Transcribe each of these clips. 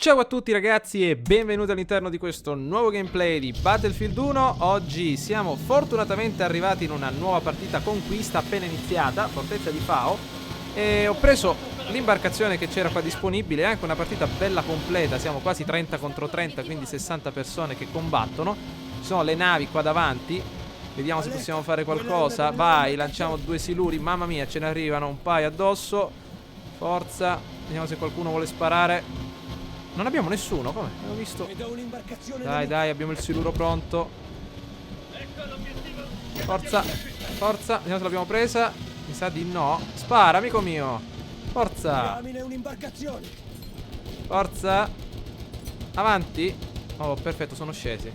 Ciao a tutti ragazzi e benvenuti all'interno di questo nuovo gameplay di Battlefield 1. Oggi siamo fortunatamente arrivati in una nuova partita conquista appena iniziata, Fortezza di Fao. E ho preso l'imbarcazione che c'era qua disponibile, anche una partita bella completa, siamo quasi 30 contro 30, quindi 60 persone che combattono. Ci sono le navi qua davanti, vediamo se possiamo fare qualcosa. Vai, lanciamo due siluri, mamma mia ce ne arrivano un paio addosso. Forza, vediamo se qualcuno vuole sparare. Non abbiamo nessuno, come? Avevo visto. Dai, abbiamo il siluro pronto. Forza, forza, vediamo se l'abbiamo presa. Mi sa di no. Spara, amico mio. Forza. Forza. Avanti. Oh, perfetto, sono scesi.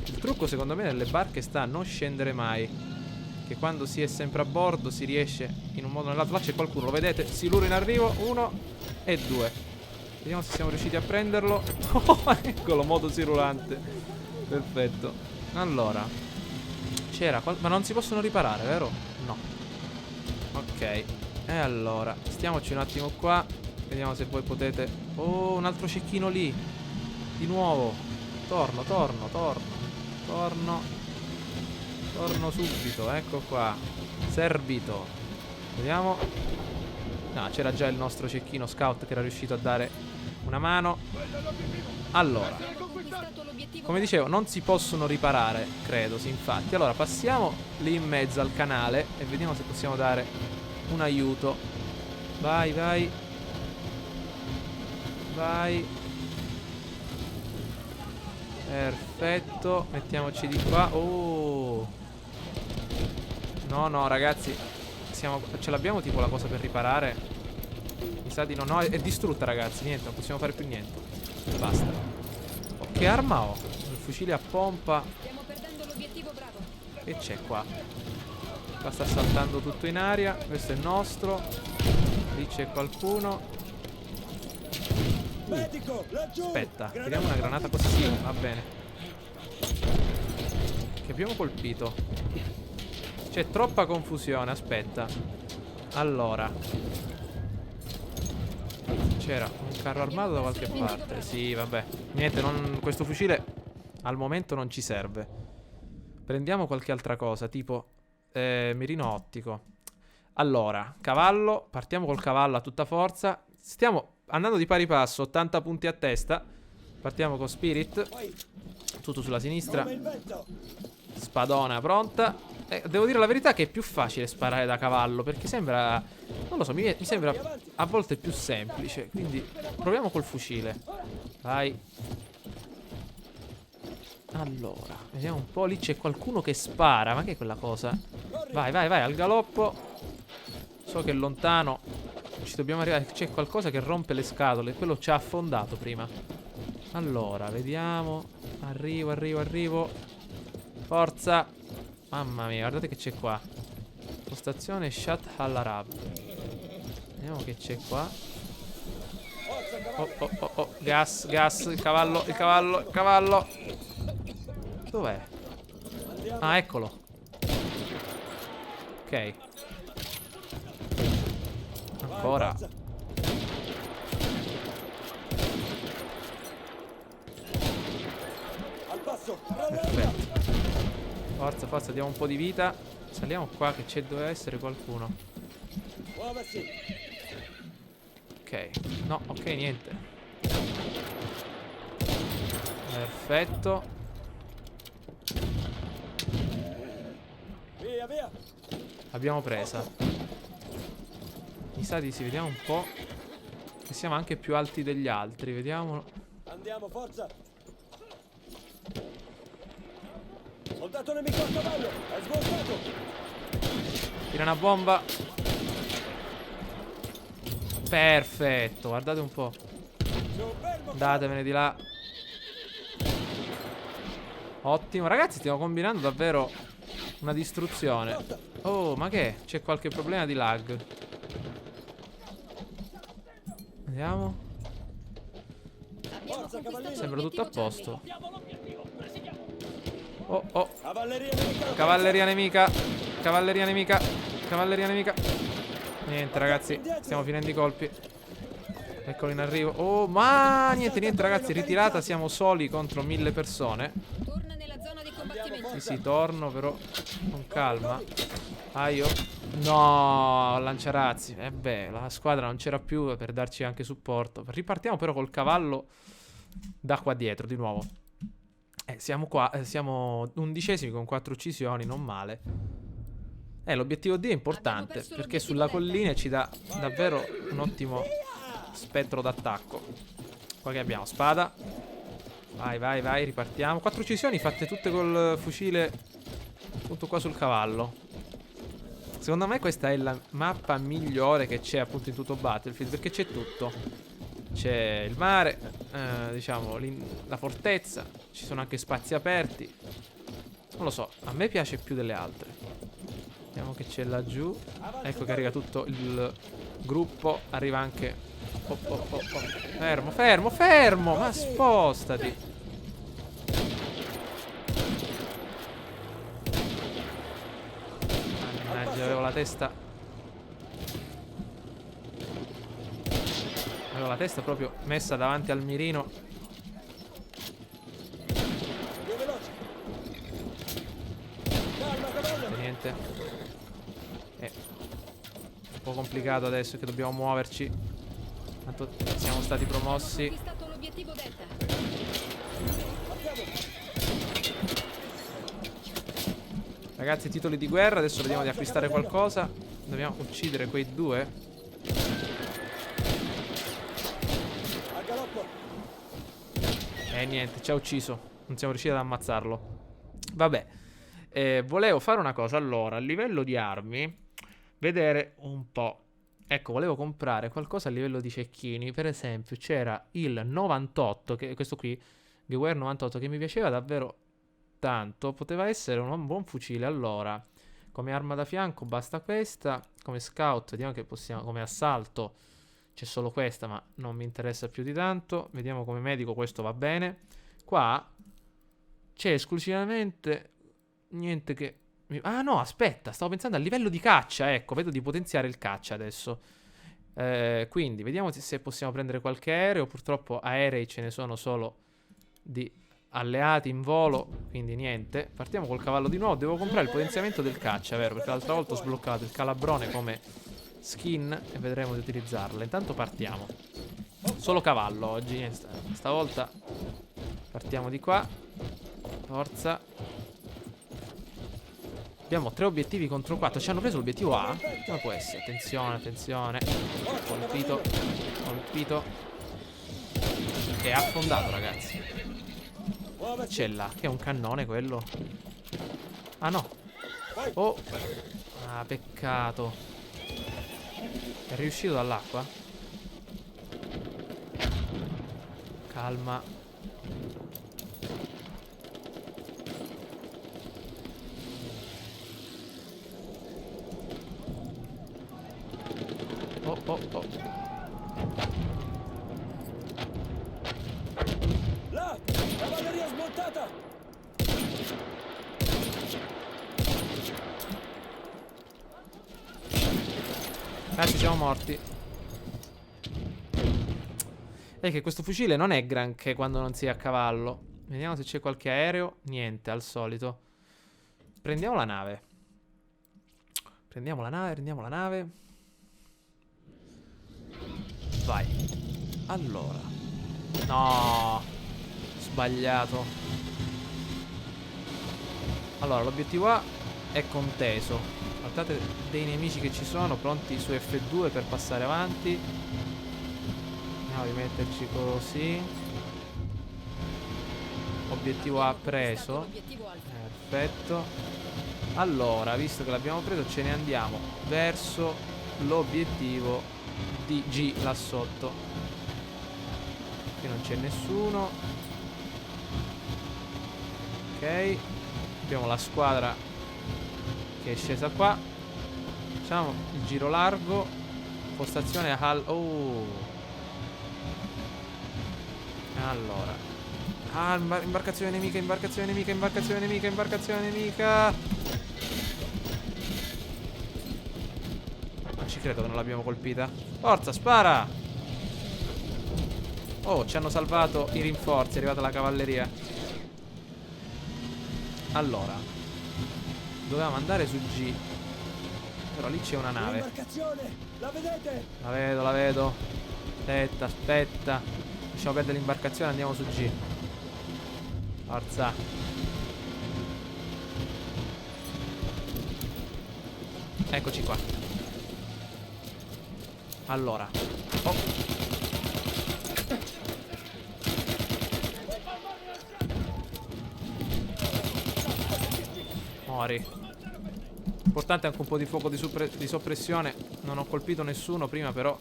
Il trucco secondo me nelle barche sta a non scendere mai, che quando si è sempre a bordo si riesce in un modo o nell'altro. Là c'è qualcuno, lo vedete? Siluro in arrivo, 1 e 2. Vediamo se siamo riusciti a prenderlo. Oh, eccolo, modo silurante. Perfetto. Allora, c'era ma non si possono riparare, vero? No. Ok. E allora, stiamoci un attimo qua. Vediamo se voi potete. Oh, un altro cecchino lì. Di nuovo. Torno subito. Ecco qua. Servito. Vediamo. No, c'era già il nostro cecchino scout che era riuscito a dare una mano. Allora, come dicevo, non si possono riparare, credo, sì, infatti. Allora, passiamo lì in mezzo al canale e vediamo se possiamo dare un aiuto. Vai, vai. Vai. Perfetto, mettiamoci di qua. Oh. No, ragazzi, ce l'abbiamo tipo la cosa per riparare? Mi sa di no. No, è distrutta ragazzi, niente, non possiamo fare più niente. Basta. Oh, che arma ho? Il fucile a pompa. Stiamo perdendo l'obiettivo, bravo. Che c'è qua? Qua sta saltando tutto in aria. Questo è nostro. Lì c'è qualcuno. Aspetta, tiriamo una granata così. Sì, va bene. Che abbiamo colpito. C'è troppa confusione, aspetta. Allora, c'era un carro armato da qualche parte. Sì, vabbè. Niente, questo fucile al momento non ci serve. Prendiamo qualche altra cosa, tipo mirino ottico. Allora, cavallo. Partiamo col cavallo a tutta forza. Stiamo andando di pari passo, 80 punti a testa. Partiamo con Spirit. Tutto sulla sinistra. Spadona pronta. Devo dire la verità che è più facile sparare da cavallo, perché sembra, non lo so, mi sembra a volte più semplice. Quindi proviamo col fucile. Vai. Allora, vediamo un po'. Lì c'è qualcuno che spara. Ma che è quella cosa? Vai, al galoppo. So che è lontano. Ci dobbiamo arrivare. C'è qualcosa che rompe le scatole. Quello ci ha affondato prima. Allora, vediamo. Arrivo. Forza. Mamma mia, guardate che c'è qua. Postazione Shat al-Arab. Vediamo che c'è qua. Oh. Gas. Il cavallo. Dov'è? Ah, eccolo. Ok. Ancora. Perfetto. Forza, diamo un po' di vita. Saliamo qua che doveva essere qualcuno. Ok. No, ok, niente. Perfetto. L'abbiamo presa. Mi sa di sì, vediamo un po'. Che siamo anche più alti degli altri, vediamo. Andiamo, forza. Soldato nemico a cavallo, è svoltato. Tira una bomba. Perfetto, guardate un po'. Andatevene di là. Ottimo, ragazzi, stiamo combinando davvero una distruzione. Oh, ma che? C'è qualche problema di lag? Vediamo. Sembra tutto a posto. Oh. Cavalleria nemica. Niente ragazzi, stiamo finendo i colpi. Eccolo in arrivo. Oh, ma niente ragazzi, ritirata, siamo soli contro 1000 persone. Torna nella zona di combattimento. Sì, torno però con calma. Ah, io? No, lanciarazzi. E beh, la squadra non c'era più per darci anche supporto. Ripartiamo però col cavallo da qua dietro di nuovo. Siamo qua, siamo 11esimi con 4 uccisioni, non male. L'obiettivo D è importante perché sulla collina ci dà davvero un ottimo spettro d'attacco. Qua che abbiamo? Spada. Vai, ripartiamo. 4 uccisioni fatte tutte col fucile appunto qua sul cavallo. Secondo me questa è la mappa migliore che c'è appunto in tutto Battlefield, perché c'è tutto. C'è il mare, diciamo la fortezza, ci sono anche spazi aperti. Non lo so, a me piace più delle altre. Vediamo che c'è laggiù. Ecco che arriva tutto il gruppo. Arriva anche... Oh. Fermo! Ma spostati! Mannaggia, avevo la testa... Avevo la testa proprio messa davanti al mirino. Più veloce. Calma, cavallo. Niente. È un po' complicato adesso che dobbiamo muoverci. Tanto siamo stati promossi. Conquistato l'obiettivo Delta. Ragazzi, titoli di guerra. Adesso vediamo di acquistare qualcosa. Dobbiamo uccidere quei due. A galoppo. Niente, ci ha ucciso. Non siamo riusciti ad ammazzarlo. Vabbè. Volevo fare una cosa. Allora, a livello di armi, vedere un po'. Ecco, volevo comprare qualcosa a livello di cecchini. Per esempio, c'era il 98, questo qui, Gewehr 98, che mi piaceva davvero tanto. Poteva essere un buon fucile. Allora, come arma da fianco basta questa. Come scout, vediamo che possiamo. Come assalto c'è solo questa, ma non mi interessa più di tanto. Vediamo come medico, questo va bene. Qua c'è esclusivamente niente che... Ah no, aspetta, stavo pensando al livello di caccia. Ecco, vedo di potenziare il caccia adesso. Quindi, vediamo se possiamo prendere qualche aereo. Purtroppo aerei ce ne sono solo di alleati in volo, quindi niente. Partiamo col cavallo di nuovo. Devo comprare il potenziamento del caccia, vero? Perché l'altra volta ho sbloccato il calabrone come skin e vedremo di utilizzarla. Intanto partiamo. Solo cavallo oggi. Stavolta partiamo di qua. Forza. Abbiamo 3 obiettivi contro 4. Ci hanno preso l'obiettivo A. Come può essere? Attenzione. Colpito. E ha affondato, ragazzi. C'è là. Che è un cannone quello. Ah no. Oh. Ah, peccato. È riuscito dall'acqua? Calma. Oh. Là! Cavalleria smontata! Ragazzi, siamo morti. È che questo fucile non è granché quando non si è a cavallo. Vediamo se c'è qualche aereo. Niente, al solito. Prendiamo la nave. Prendiamo la nave. Vai. Allora. No. Sbagliato. Allora, l'obiettivo A è conteso. Guardate dei nemici che ci sono, pronti su F2 per passare avanti. Andiamo a rimetterci così. Obiettivo A preso. Perfetto. Allora, visto che l'abbiamo preso, ce ne andiamo verso l'obiettivo di G là sotto. Qui non c'è nessuno. Ok. Abbiamo la squadra che è scesa qua. Facciamo il giro largo. Postazione a Hal. Oh. Allora. Ah, imbarcazione nemica. Non ci credo che non l'abbiamo colpita. Forza, spara. Oh, ci hanno salvato i rinforzi, è arrivata la cavalleria. Allora, dovevamo andare su G. Però lì c'è una nave. L'imbarcazione, la vedete? La vedo, la vedo. Aspetta, aspetta. Lasciamo perdere l'imbarcazione, andiamo su G. Forza. Eccoci qua. Allora. Oh. Mori. Importante anche un po' di fuoco di soppressione. Non ho colpito nessuno prima, però.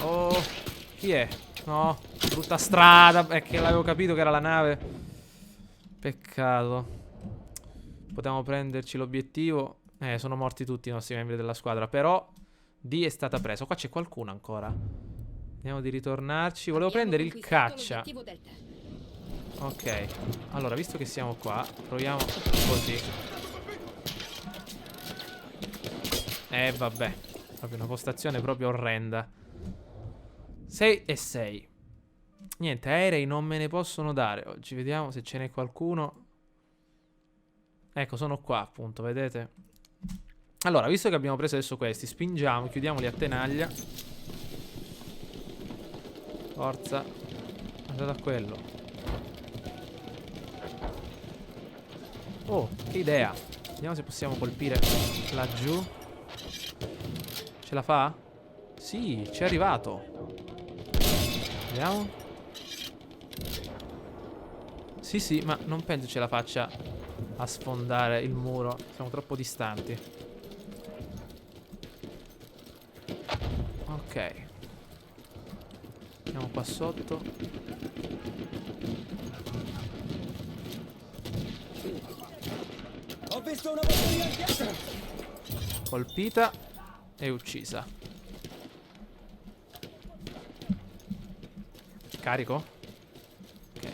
Oh, chi è? No, brutta strada. È che l'avevo capito che era la nave. Peccato. Potevamo prenderci l'obiettivo. Sono morti tutti i nostri membri della squadra. Però D è stata presa. Qua c'è qualcuno ancora. Vediamo di ritornarci. Volevo prendere il caccia. Ok. Allora, visto che siamo qua, proviamo così. Vabbè. Proprio una postazione proprio orrenda. 6 e 6. Niente, aerei non me ne possono dare oggi. Vediamo se ce n'è qualcuno. Ecco, sono qua appunto, vedete? Allora, visto che abbiamo preso adesso questi, spingiamo, chiudiamoli a tenaglia. Forza. Andate a quello. Oh, che idea. Vediamo se possiamo colpire laggiù. Ce la fa? Sì, ci è arrivato. Vediamo. Sì, sì, ma non penso ce la faccia a sfondare il muro. Siamo troppo distanti. Ok. Andiamo qua sotto. Ho visto una batteria in piazza. Colpita e uccisa. Carico? Ok.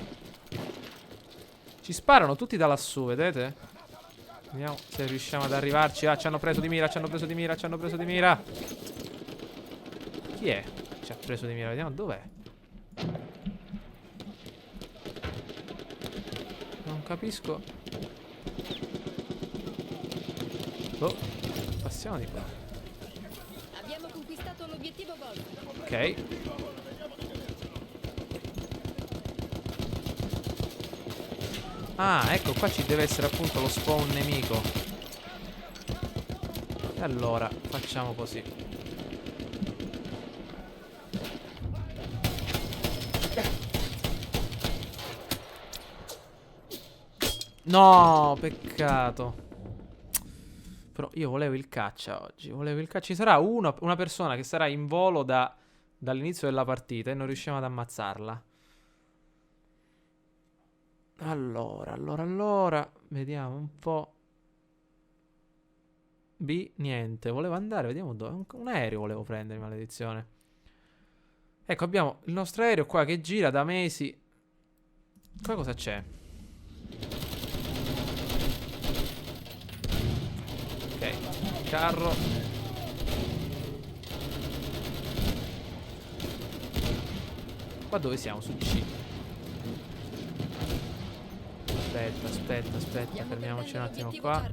Ci sparano tutti da lassù, vedete? Vediamo se riusciamo ad arrivarci. Ah, ci hanno preso di mira, ci hanno preso di mira, ci hanno preso di mira. Chi è? Ci ha preso di mira, vediamo dov'è. Non capisco. Oh, passiamo di qua. Abbiamo conquistato l'obiettivo Golf. Ok. Ah, ecco, qua ci deve essere appunto lo spawn nemico. E allora, facciamo così. No, peccato. Però io volevo il caccia oggi. Volevo il caccia. Ci sarà una persona che sarà in volo dall'inizio della partita e non riusciamo ad ammazzarla. Allora. Vediamo un po'. B, niente. Volevo andare, vediamo dove. Un aereo volevo prendere, maledizione. Ecco, abbiamo il nostro aereo qua che gira da mesi. Qua cosa c'è? Ok, carro. Qua dove siamo? Su C. Aspetta, fermiamoci un attimo qua.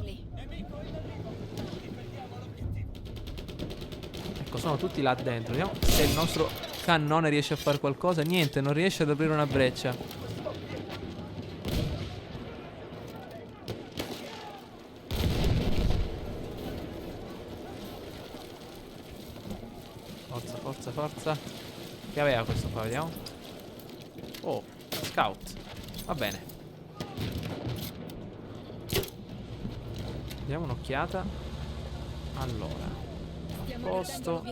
Ecco, sono tutti là dentro. Vediamo se il nostro cannone riesce a fare qualcosa. Niente, non riesce ad aprire una breccia. Forza. Che aveva questo qua, vediamo. Oh, scout. Va bene. Diamo un'occhiata. Allora, a posto.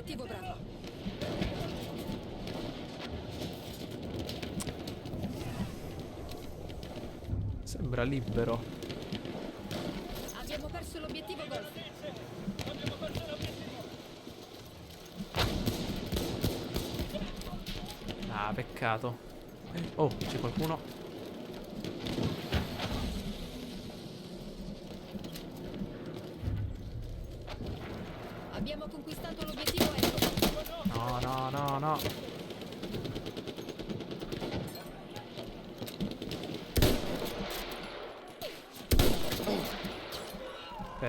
Sembra libero. Abbiamo perso l'obiettivo Golf. Ah, peccato. Oh, c'è qualcuno. Abbiamo conquistato l'obiettivo Echo. No.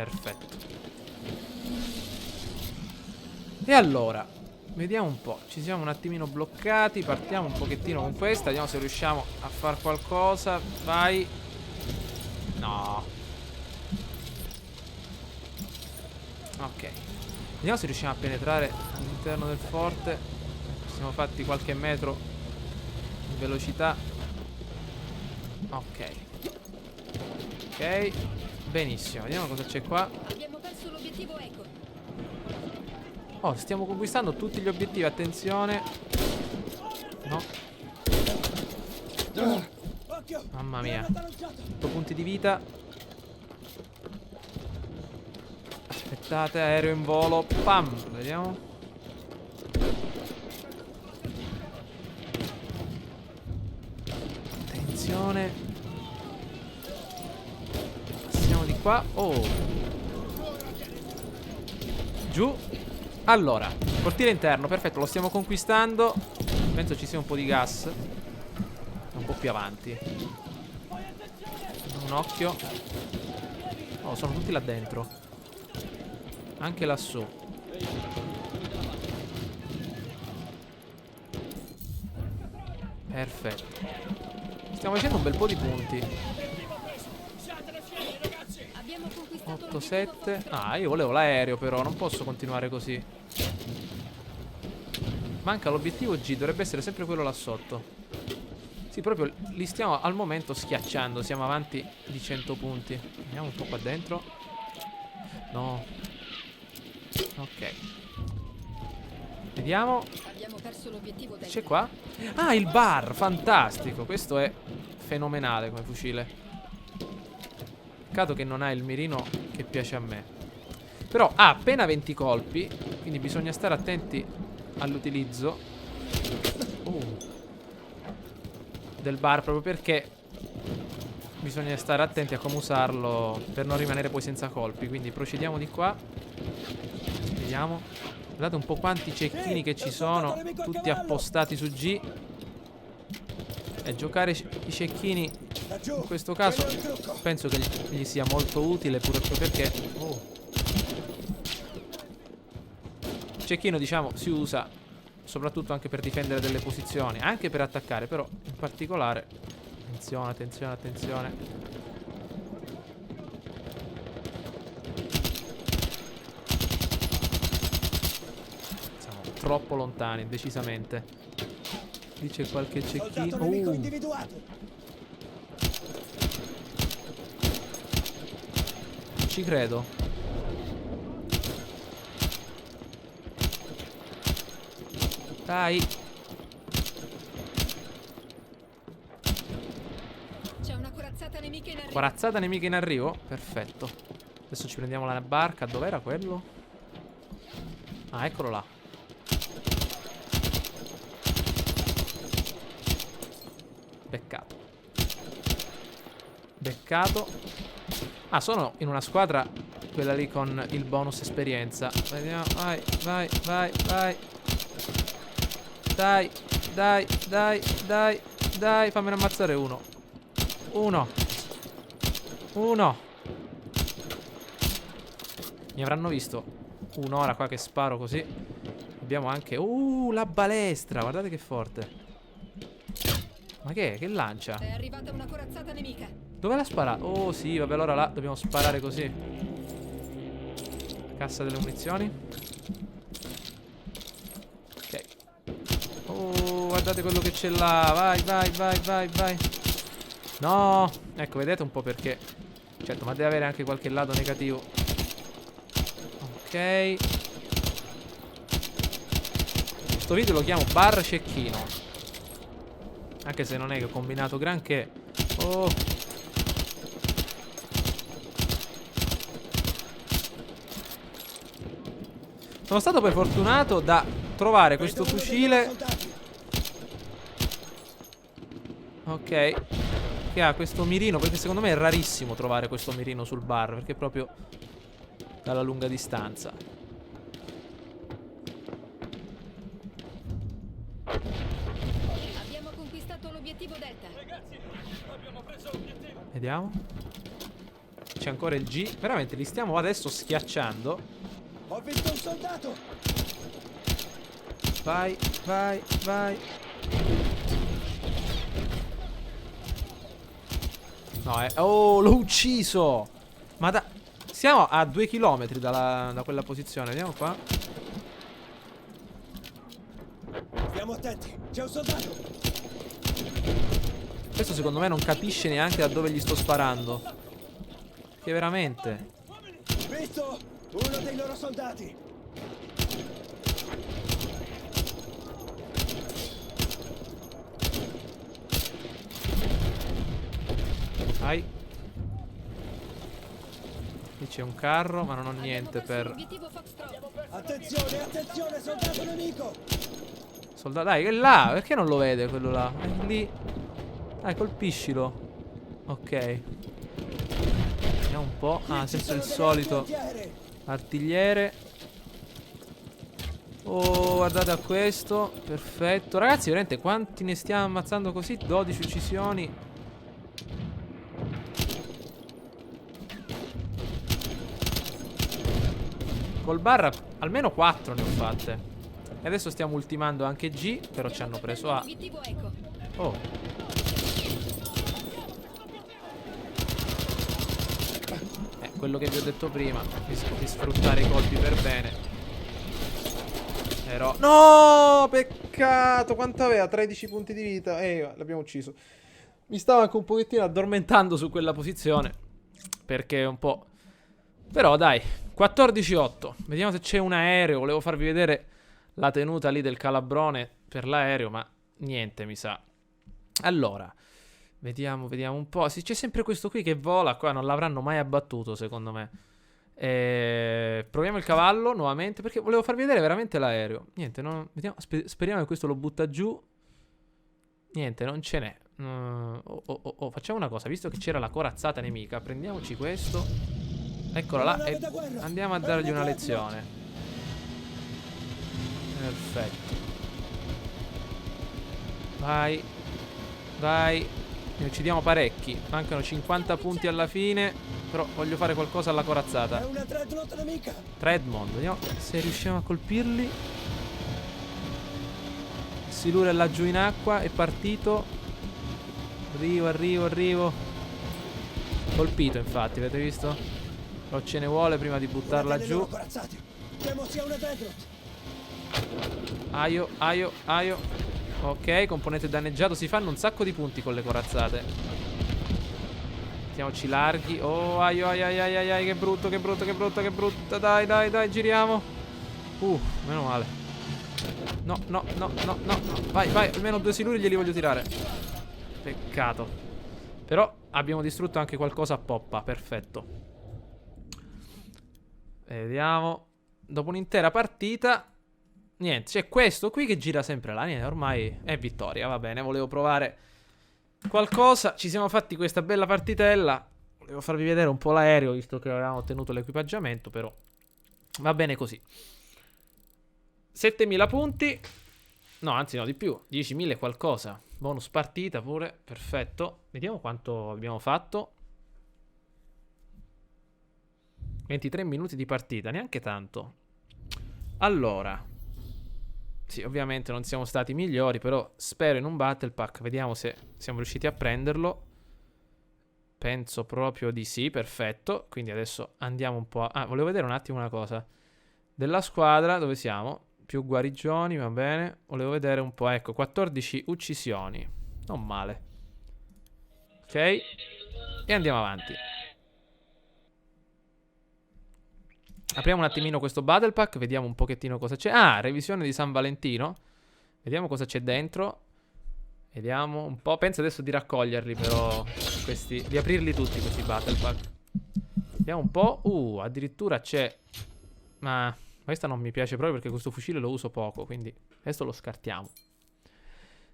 Perfetto. E allora, vediamo un po'. Ci siamo un attimino bloccati. Partiamo un pochettino con questa. Vediamo se riusciamo a far qualcosa. Vai. No. Ok. Vediamo se riusciamo a penetrare all'interno del forte. Ci siamo fatti qualche metro in velocità. Ok. Ok. Benissimo. Vediamo cosa c'è qua. Abbiamo perso l'obiettivo Eco. Oh, stiamo conquistando tutti gli obiettivi. Attenzione. No. Occhio! Mamma mia. Granata lanciata! 8 punti di vita. Aspettate, aereo in volo. Pam. Vediamo. Attenzione. Passiamo di qua. Oh. Giù. Allora, cortile interno, perfetto, lo stiamo conquistando. Penso ci sia un po' di gas. Un po' più avanti. Un occhio. Oh, sono tutti là dentro. Anche lassù. Perfetto. Stiamo facendo un bel po' di punti. Abbiamo conquistato 8, l'obiettivo 7. Golf. Ah, io volevo l'aereo però, non posso continuare così. Manca l'obiettivo G, dovrebbe essere sempre quello là sotto. Sì, proprio li stiamo al momento schiacciando, siamo avanti di 100 punti. Andiamo un po' qua dentro. No. Ok. Vediamo. Abbiamo perso l'obiettivo Delta. C'è qua? Ah, il bar, fantastico. Questo è fenomenale come fucile. Peccato che non ha il mirino che piace a me. Però ha appena 20 colpi, quindi bisogna stare attenti all'utilizzo del bar, proprio perché bisogna stare attenti a come usarlo per non rimanere poi senza colpi. Quindi procediamo di qua. Vediamo. Guardate un po' quanti cecchini che ci sono, tutti appostati su G. E giocare i cecchini in questo caso penso che gli sia molto utile, pure perché il cecchino, diciamo, si usa soprattutto anche per difendere delle posizioni, anche per attaccare, però in particolare attenzione, attenzione, attenzione. Siamo troppo lontani, decisamente. Lì c'è qualche cecchino. Soldato nemico individuato! Ci credo. Dai. C'è una corazzata nemica in arrivo. Corazzata nemica in arrivo. Perfetto. Adesso ci prendiamo la barca. Dov'era quello? Ah, eccolo là. Beccato. Beccato. Ah, sono in una squadra, quella lì con il bonus esperienza. Vediamo. Vai, vai, vai, vai. Dai, dai, dai, dai, dai. Fammene ammazzare uno. Uno. Mi avranno visto un'ora qua che sparo così. Abbiamo anche... la balestra. Guardate che forte. Ma che è? Che lancia? È arrivata una corazzata nemica. Dove l'ha sparato? Oh sì, vabbè, allora là dobbiamo sparare così. Cassa delle munizioni. Ok. Oh, guardate quello che c'è là. Vai, vai, vai, vai, vai. No. Ecco, vedete un po' perché. Certo, ma deve avere anche qualche lato negativo. Ok. Questo video lo chiamo bar cecchino. Anche se non è che ho combinato granché. Oh. Sono stato poi fortunato da trovare questo fucile. Ok. Che ha questo mirino, perché secondo me è rarissimo trovare questo mirino sul bar, perché è proprio dalla lunga distanza. Abbiamo conquistato l'obiettivo Delta. Ragazzi, abbiamo preso l'obiettivo! Vediamo. C'è ancora il G. Veramente li stiamo adesso schiacciando. Ho visto un soldato! Vai, vai, vai. No, oh, l'ho ucciso. Ma siamo a 2 chilometri da quella posizione. Vediamo qua. Stiamo attenti, c'è un soldato! Questo secondo me non capisce neanche da dove gli sto sparando. Che veramente. Visto? Uno dei loro soldati! Vai. Qui c'è un carro, ma non ho niente per... Obiettivo Foxtrot. Attenzione, attenzione, soldato nemico! Soldato, dai, è là. Perché non lo vede quello là? È lì. Dai, colpiscilo. Ok. Vediamo un po'. Ah, sempre il solito artigliere. Oh, guardate a questo. Perfetto. Ragazzi, veramente quanti ne stiamo ammazzando così? 12 uccisioni. Col barra almeno 4 ne ho fatte. E adesso stiamo ultimando anche G. Però ci hanno preso A. Obiettivo Eco. Oh. Quello che vi ho detto prima, di sfruttare i colpi per bene. Però... No, peccato. Quanto aveva? 13 punti di vita. L'abbiamo ucciso. Mi stavo anche un pochettino addormentando su quella posizione, perché è un po'... Però dai, 14-8. Vediamo se c'è un aereo. Volevo farvi vedere la tenuta lì del calabrone per l'aereo, ma niente, mi sa. Allora, vediamo un po'. Sì, c'è sempre questo qui che vola. Qua non l'avranno mai abbattuto, secondo me. Proviamo il cavallo nuovamente, perché volevo farvi vedere veramente l'aereo. Niente, vediamo, speriamo che questo lo butta giù. Niente, non ce n'è. Facciamo una cosa. Visto che c'era la corazzata nemica, prendiamoci questo. Eccola là e andiamo a dargli una lezione. Perfetto. Vai. Vai. Ne uccidiamo parecchi. Mancano 50 punti alla fine. Però voglio fare qualcosa alla corazzata. È una dreadnought nemica! Treadmond. Vediamo se riusciamo a colpirli. Silure è laggiù in acqua. È partito. Arrivo. Colpito, infatti, avete visto? Però ce ne vuole prima di buttarla giù. Temo sia una dreadnought. Aio. Ok, componente danneggiato. Si fanno un sacco di punti con le corazzate. Mettiamoci larghi. Oh, aio. Che brutto. Dai, giriamo. Meno male. No. Vai, almeno 2 siluri glieli voglio tirare. Peccato. Però abbiamo distrutto anche qualcosa a poppa. Perfetto. Vediamo. Dopo un'intera partita, niente, c'è questo qui che gira sempre là. Niente, ormai è vittoria, va bene. Volevo provare qualcosa. Ci siamo fatti questa bella partitella. Volevo farvi vedere un po' l'aereo, visto che avevamo ottenuto l'equipaggiamento. Però va bene così. 7000 punti. No, anzi no, di più. 10.000 e qualcosa. Bonus partita pure, perfetto. Vediamo quanto abbiamo fatto. 23 minuti di partita, neanche tanto. Allora, sì, ovviamente non siamo stati migliori, però spero in un battle pack. Vediamo se siamo riusciti a prenderlo. Penso proprio di sì, perfetto. Quindi adesso andiamo un po' a... volevo vedere un attimo una cosa. Della squadra, dove siamo? Più guarigioni, va bene. Volevo vedere un po', ecco, 14 uccisioni. Non male. Ok. E andiamo avanti. Apriamo un attimino questo battle pack, vediamo un pochettino cosa c'è. Ah, revisione di San Valentino. Vediamo cosa c'è dentro. Vediamo un po'. Penso adesso di raccoglierli, però di aprirli tutti questi battle pack. Vediamo un po'. Addirittura c'è... Ma questa non mi piace proprio perché questo fucile lo uso poco, quindi adesso lo scartiamo.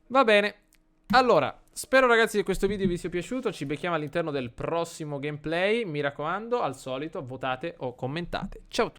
Va bene. Allora, spero ragazzi che questo video vi sia piaciuto. Ci becchiamo all'interno del prossimo gameplay. Mi raccomando, al solito, votate o commentate. Ciao a tutti.